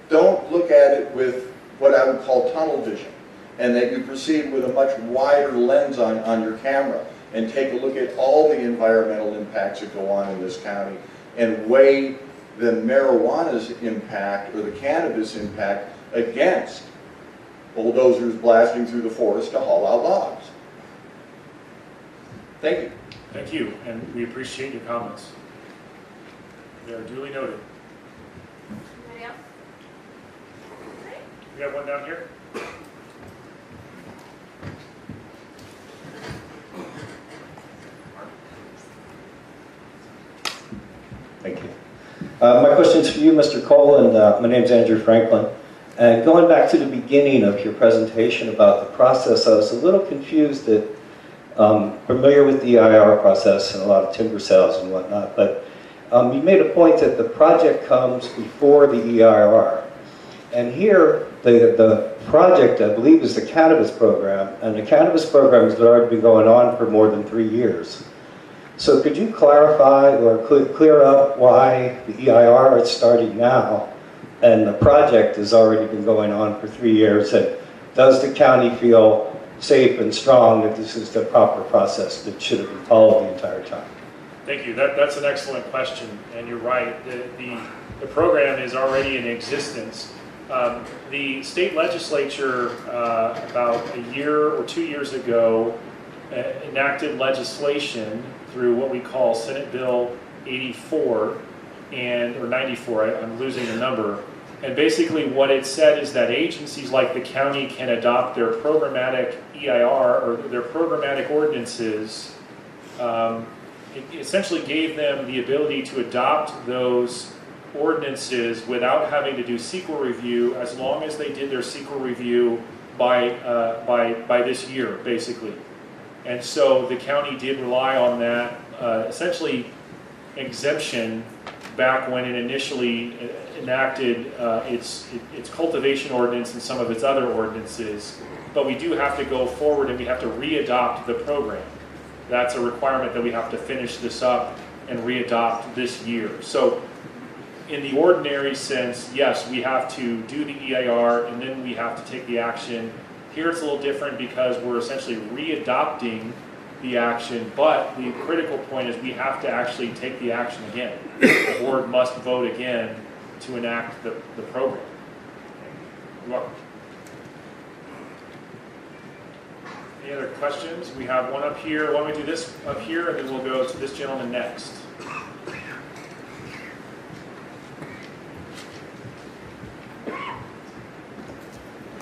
S6: don't look at it with what I would call tunnel vision, and that you proceed with a much wider lens on your camera and take a look at all the environmental impacts that go on in this county and weigh the marijuana's impact or the cannabis impact against bulldozers blasting through the forest to haul out logs. Thank you.
S2: Thank you, and we appreciate your comments. They are duly noted.
S5: Anybody else?
S2: We have one down here.
S7: Thank you. My question is for you, Mr. Cole, and my name is Andrew Franklin. And going back to the beginning of your presentation about the process, I was a little confused that familiar with the EIR process and a lot of timber sales and whatnot, but you made a point that the project comes before the EIR. And here, the project, I believe, is the cannabis program, and the cannabis program has already been going on for more than 3 years. So could you clarify or clear up why the EIR is starting now and the project has already been going on for 3 years? And does the county feel safe and strong that this is the proper process that should have been followed the entire time?
S2: Thank you. That's an excellent question, and you're right. The program is already in existence. The state legislature about a year or 2 years ago enacted legislation through what we call Senate Bill 84 or 94. I'm losing the number. And basically what it said is that agencies like the county can adopt their programmatic EIR or their programmatic ordinances. It essentially gave them the ability to adopt those ordinances without having to do CEQA review, as long as they did their CEQA review by this year, basically. And so the county did rely on that essentially exemption back when it initially enacted its cultivation ordinance and some of its other ordinances. But we do have to go forward and we have to re-adopt the program. That's a requirement that we have to finish this up and re-adopt this year. So in the ordinary sense, yes, we have to do the EIR and then we have to take the action. Here it's a little different because we're essentially re-adopting the action, but the critical point is we have to actually take the action again. The board must vote again to enact the program. You're welcome. Any other questions? We have one up here. Why don't we do this up here and then we'll go to this gentleman next.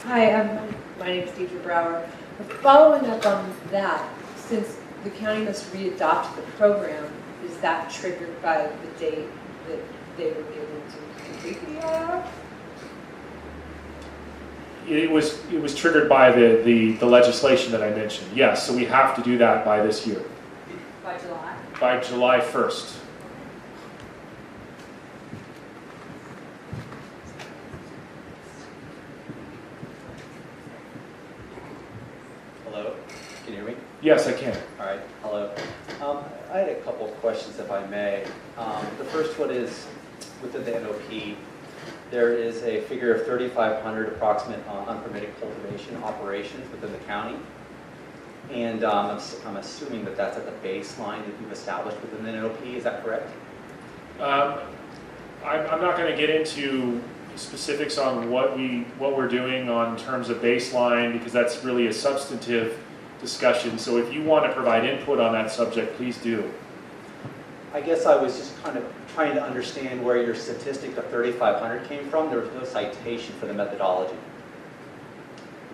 S5: Hi, my name is Deidre Brower. Following up on that, since the county must re-adopt the program, is that triggered by the date that they were given to complete the EIR?
S2: It was triggered by the legislation that I mentioned. Yes, so we have to do that by this year.
S5: By July?
S2: By July 1st.
S8: Hello, can you hear me?
S2: Yes, I can.
S8: All right, hello. I had a couple of questions, if I may. The first one is, within the NOP, there is a figure of 3,500 approximate unpermitted cultivation operations within the county. And I'm assuming that that's at the baseline that you've established within the NOP, is that correct?
S2: I'm not going to get into specifics on what we're doing on terms of baseline, because that's really a substantive discussion. So if you want to provide input on that subject, please do.
S8: I guess I was just kind of trying to understand where your statistic of 3,500 came from. There was no citation for the methodology.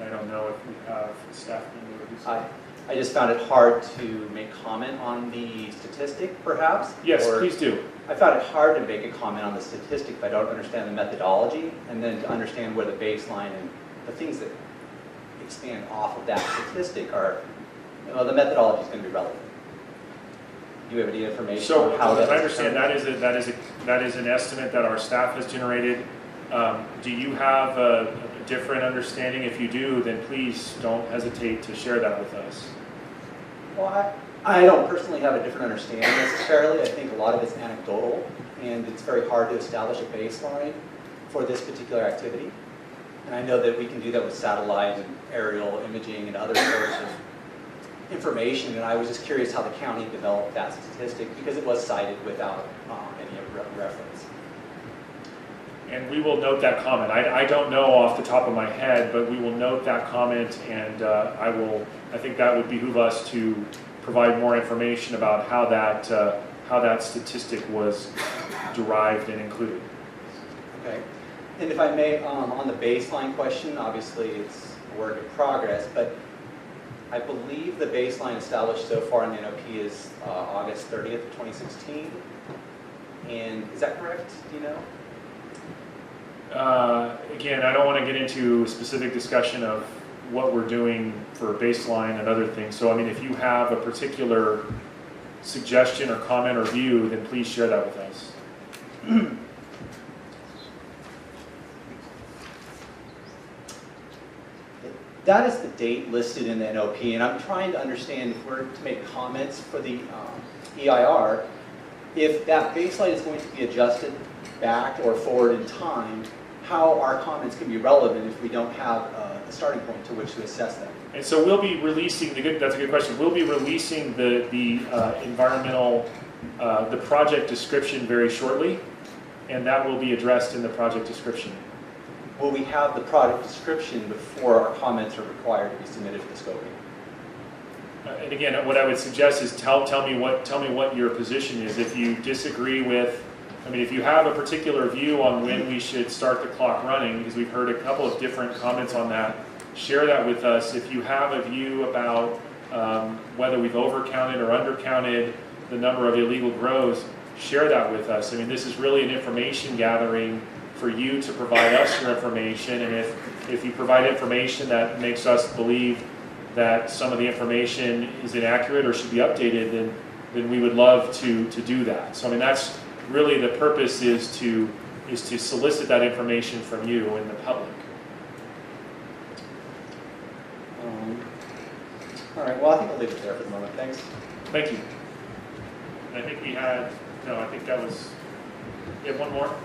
S2: I don't know if we have staff members.
S8: I just found it hard to make comment on the statistic, perhaps.
S2: Yes,
S8: or
S2: please do.
S8: I found it hard to make a comment on the statistic if I don't understand the methodology, and then to understand where the baseline and the things that expand off of that statistic are, the methodology is going to be relevant. Do you have any information
S2: So,
S8: on how
S2: as
S8: that
S2: I understand, that is an estimate that our staff has generated. Do you have a different understanding? If you do, then please don't hesitate to share that with us.
S8: Well, I don't personally have a different understanding necessarily. I think a lot of it's anecdotal, and it's very hard to establish a baseline for this particular activity. And I know that we can do that with satellite and aerial imaging and other sorts of information, and I was just curious how the county developed that statistic, because it was cited without any reference.
S2: And we will note that comment. I don't know off the top of my head, but we will note that comment, and I think that would behoove us to provide more information about how that statistic was derived and included.
S8: Okay. And if I may, on the baseline question, obviously it's a work in progress, but I believe the baseline established so far in the NOP is August 30th of 2016. And is that correct? Do you know?
S2: Again, I don't want to get into a specific discussion of what we're doing for baseline and other things. So, I mean, if you have a particular suggestion or comment or view, then please share that with us.
S8: That is the date listed in the NOP, and I'm trying to understand if we're to make comments for the EIR, if that baseline is going to be adjusted back or forward in time, how our comments can be relevant if we don't have a starting point to which to assess them.
S2: And so we'll be releasing, that's a good question, we'll be releasing the environmental, the project description very shortly, and that will be addressed in the project description.
S8: Will we have the product description before our comments are required to be submitted to the scoping?
S2: And again, what I would suggest is tell me what your position is. If you disagree with, I mean, if you have a particular view on when we should start the clock running, because we've heard a couple of different comments on that, share that with us. If you have a view about whether we've overcounted or undercounted the number of illegal grows, share that with us. I mean, this is really an information gathering for you to provide us your information, and if you provide information that makes us believe that some of the information is inaccurate or should be updated, then we would love to do that. So I mean, that's really the purpose, is to solicit that information from you and the public.
S8: All right, well, I think I'll leave it there for the moment. Thanks.
S2: Thank you. And I think we had, no, I think that was, you have one more?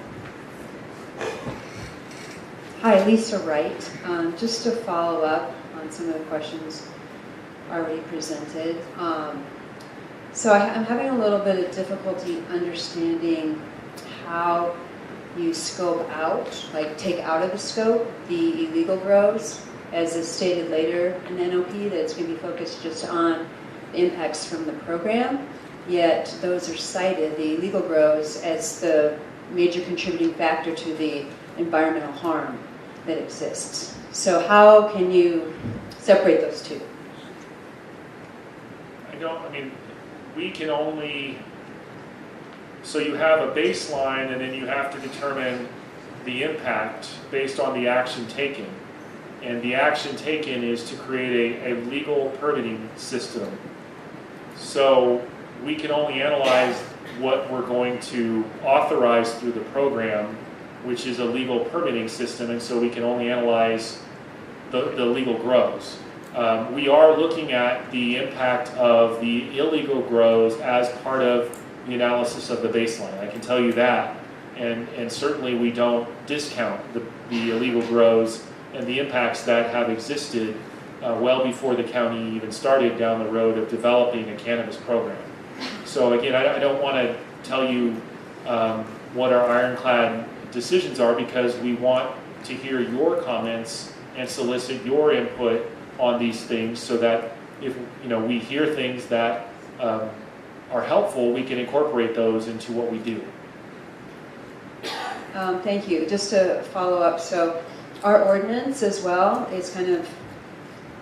S9: Hi, Lisa Wright. Just to follow up on some of the questions already presented. So I'm having a little bit of difficulty understanding how you scope out, like take out of the scope, the illegal grows, as is stated later in the NOP, that it's going to be focused just on the impacts from the program, yet those are cited, the illegal grows, as the major contributing factor to the environmental harm that exists. So how can you separate those two?
S2: I mean, we can only, so you have a baseline and then you have to determine the impact based on the action taken. And the action taken is to create a legal permitting system. So we can only analyze what we're going to authorize through the program, which is a legal permitting system, and so we can only analyze the legal grows. We are looking at the impact of the illegal grows as part of the analysis of the baseline. I can tell you that. And certainly we don't discount the illegal grows and the impacts that have existed well before the county even started down the road of developing a cannabis program. So again, I don't want to tell you what our ironclad decisions are, because we want to hear your comments and solicit your input on these things, so that if we hear things that are helpful, we can incorporate those into what we do.
S9: Thank you. Just to follow up, so our ordinance as well is kind of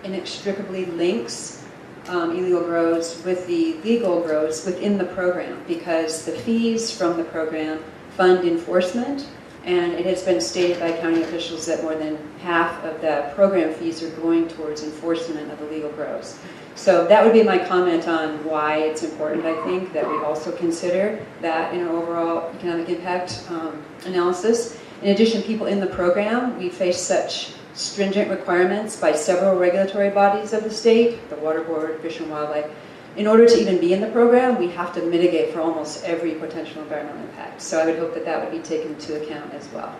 S9: inextricably links illegal grows with the legal grows within the program, because the fees from the program fund enforcement, and it has been stated by county officials that more than half of the program fees are going towards enforcement of illegal grows. So that would be my comment on why it's important, I think, that we also consider that in our overall economic impact analysis. In addition, people in the program, we face such stringent requirements by several regulatory bodies of the state, the Water Board, Fish and Wildlife. In order to even be in the program, we have to mitigate for almost every potential environmental impact. So I would hope that that would be taken into account as well.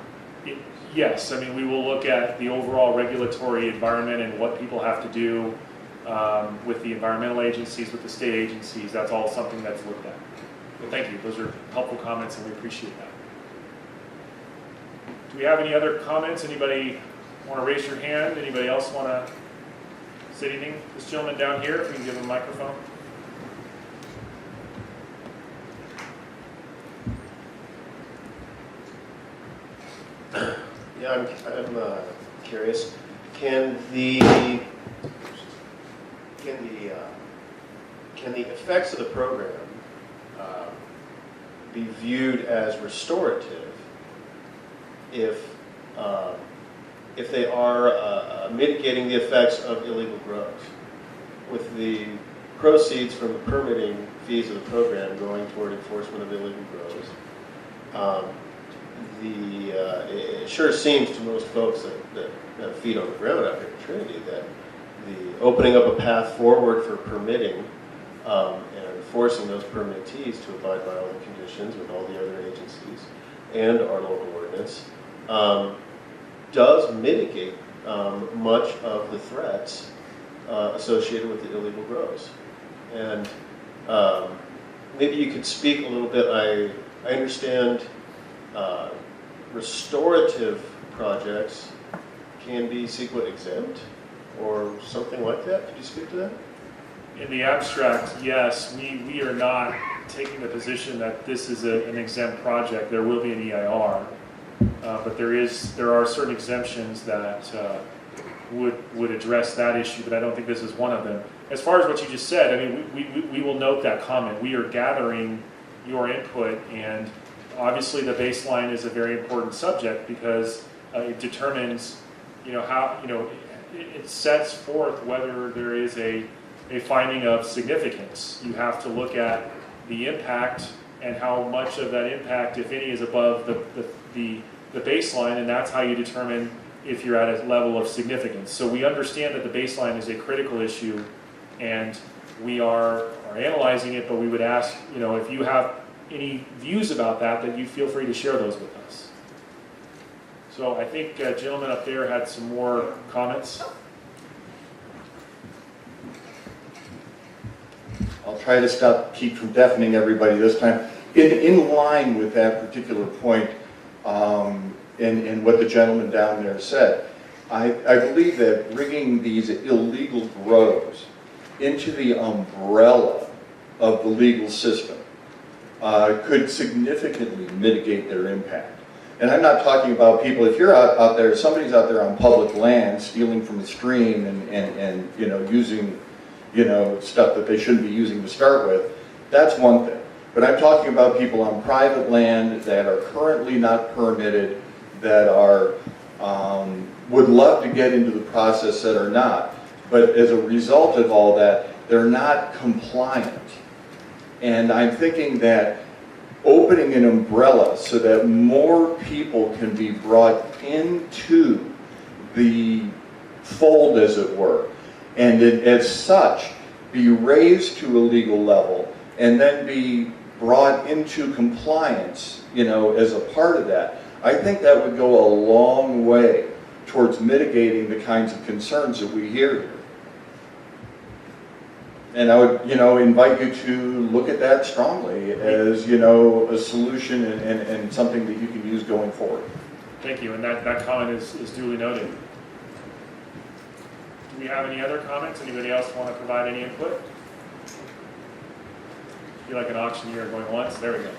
S2: Yes, I mean, we will look at the overall regulatory environment and what people have to do with the environmental agencies, with the state agencies. That's all something that's looked at. But thank you. Those are helpful comments, and we appreciate that. Do we have any other comments? Anybody want to raise your hand? Anybody else want to say anything? This gentleman down here, if we can give him a microphone.
S10: Yeah, I'm curious. Can the effects of the program be viewed as restorative if they are mitigating the effects of illegal grows, with the proceeds from the permitting fees of the program going toward enforcement of illegal grows? It sure seems to most folks that have feet on the ground out here in Trinity that the opening up a path forward for permitting and enforcing those permittees to abide by all the conditions with all the other agencies and our local ordinance does mitigate much of the threats associated with the illegal grows. And maybe you could speak a little bit. I understand restorative projects can be CEQA exempt or something like that. Could you speak to that?
S2: In the abstract, yes. We are not taking the position that this is an exempt project. There will be an EIR, but there are certain exemptions that would address that issue, but I don't think this is one of them. As far as what you just said, I mean, we will note that comment. We are gathering your input, and obviously the baseline is a very important subject because it determines, how, it sets forth whether there is a finding of significance. You have to look at the impact and how much of that impact, if any, is above the baseline, and that's how you determine if you're at a level of significance. So we understand that the baseline is a critical issue, and we are analyzing it, but we would ask, if you have any views about that you feel free to share those with us. So I think a gentleman up there had some more comments.
S6: I'll try to keep from deafening everybody this time. In line with that particular point, and what the gentleman down there said, I believe that bringing these illegal grows into the umbrella of the legal system could significantly mitigate their impact. And I'm not talking about people, if you're out there, somebody's out there on public land stealing from a stream and using stuff that they shouldn't be using to start with, that's one thing. But I'm talking about people on private land that are currently not permitted, that are would love to get into the process that are not. But as a result of all that, they're not compliant. And I'm thinking that opening an umbrella so that more people can be brought into the fold, as it were, and as such be raised to a legal level and then be brought into compliance, as a part of that, I think that would go a long way towards mitigating the kinds of concerns that we hear here. And I would, invite you to look at that strongly as, a solution and something that you can use going forward.
S2: Thank you, and that comment is duly noted. Do we have any other comments? Anybody else want to provide any input? Feel like an auctioneer going once. There we go.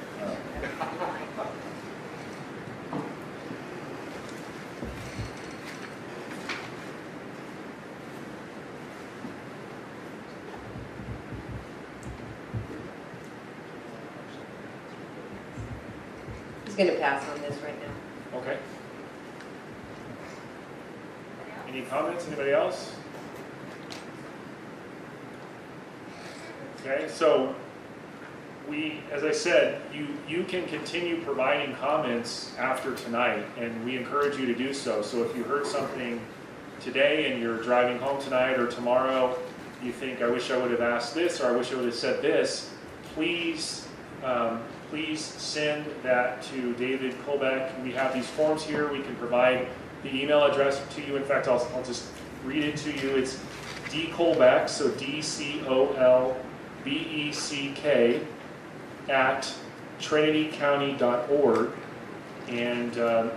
S5: He's going to pass on this right now.
S2: Okay. Any comments? Anybody else? Okay, so as I said, you can continue providing comments after tonight, and we encourage you to do so. So if you heard something today and you're driving home tonight or tomorrow, you think, I wish I would have asked this, or I wish I would have said this, please send that to David Colbeck. We have these forms here. We can provide the email address to you. In fact, I'll just read it to you. It's dcolbeck, so DCOLBECK at trinitycounty.org. And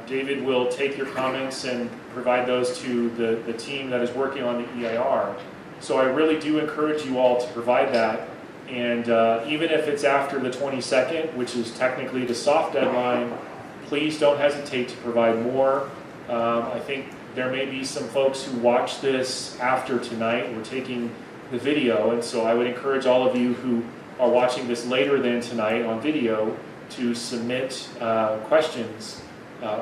S2: David will take your comments and provide those to the team that is working on the EIR. So I really do encourage you all to provide that. And even if it's after the 22nd, which is technically the soft deadline, please don't hesitate to provide more. I think there may be some folks who watch this after tonight. We're taking the video, and so I would encourage all of you who are watching this later than tonight on video to submit questions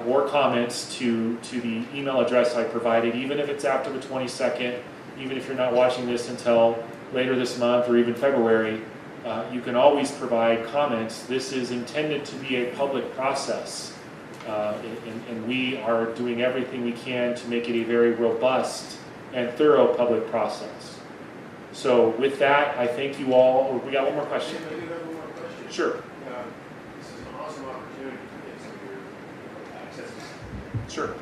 S2: or comments to the email address I provided, even if it's after the 22nd, even if you're not watching this until later this month or even February, you can always provide comments. This is intended to be a public process, and we are doing everything we can to make it a very robust and thorough public process. So with that, I thank you all. Oh, we got one more question.
S11: I do have one more question.
S2: Sure.
S11: This is an awesome opportunity to get some of your access.
S2: Sure.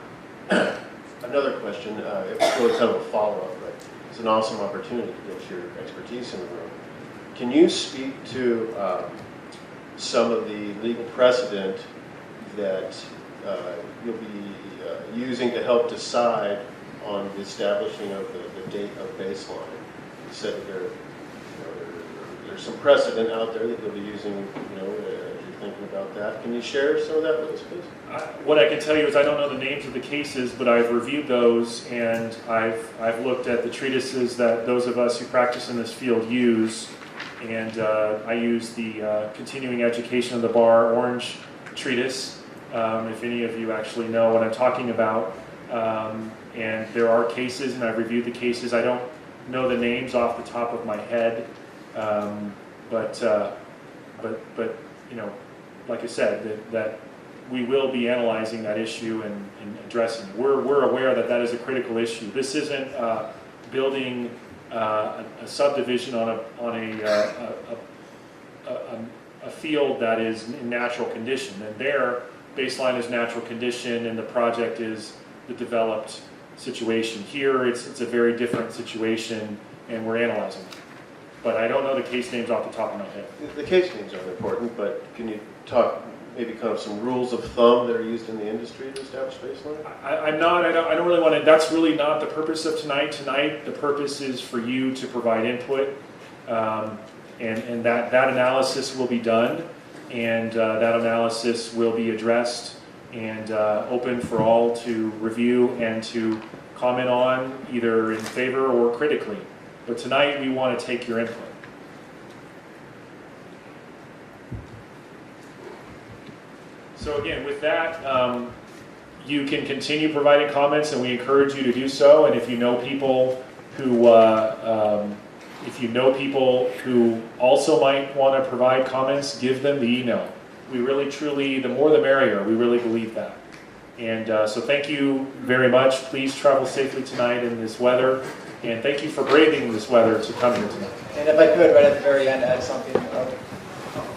S10: Another question, it's really kind of a follow-up, but it's an awesome opportunity to get your expertise in the room. Can you speak to some of the legal precedent that you'll be using to help decide on the establishing of the date of baseline? You said that there's some precedent out there that you'll be using, as you're thinking about that. Can you share some of that with us, please?
S2: What I can tell you is I don't know the names of the cases, but I've reviewed those, and I've looked at the treatises that those of us who practice in this field use, and I use the Continuing Education of the Bar Orange Treatise, if any of you actually know what I'm talking about. And there are cases, and I've reviewed the cases. I don't know the names off the top of my head, but like I said, that we will be analyzing that issue and addressing it. We're aware that that is a critical issue. This isn't building a subdivision on a field that is in natural condition, and their baseline is natural condition, and the project is the developed situation. Here, it's a very different situation, and we're analyzing it. But I don't know the case names off the top of my head.
S10: The case names aren't important, but can you talk maybe kind of some rules of thumb that are used in the industry to establish baseline?
S2: I don't really want to, that's really not the purpose of tonight. Tonight, the purpose is for you to provide input, and that analysis will be done, and that analysis will be addressed and open for all to review and to comment on, either in favor or critically. But tonight, we want to take your input. So again, with that, you can continue providing comments, and we encourage you to do so. And if you know people who, also might want to provide comments, give them the email. We really, truly, the more the merrier. We really believe that. And so thank you very much. Please travel safely tonight in this weather. And thank you for braving this weather to come here tonight.
S8: And if I could, right at the very end, add something.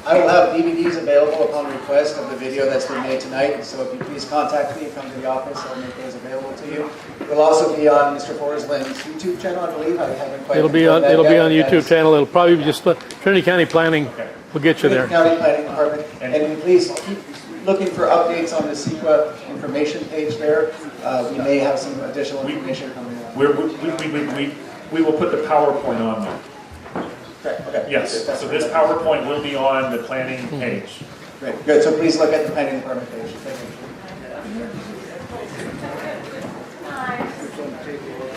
S8: I will have DVDs available upon request of the video that's been made tonight, so if you please contact me, come to the office, I'll make those available to you. It will also be on Mr. Forsland's YouTube channel, I believe. I haven't quite.
S12: It'll be on YouTube channel. It'll probably be just Trinity County Planning will get you there.
S8: County Planning Department. And please keep looking for updates on the CEQA information page there. We may have some additional information coming up.
S2: We will put the PowerPoint on there.
S8: Okay.
S2: Yes, so this PowerPoint will be on the planning page.
S8: Great, good. So please look at the planning department page. Thank you.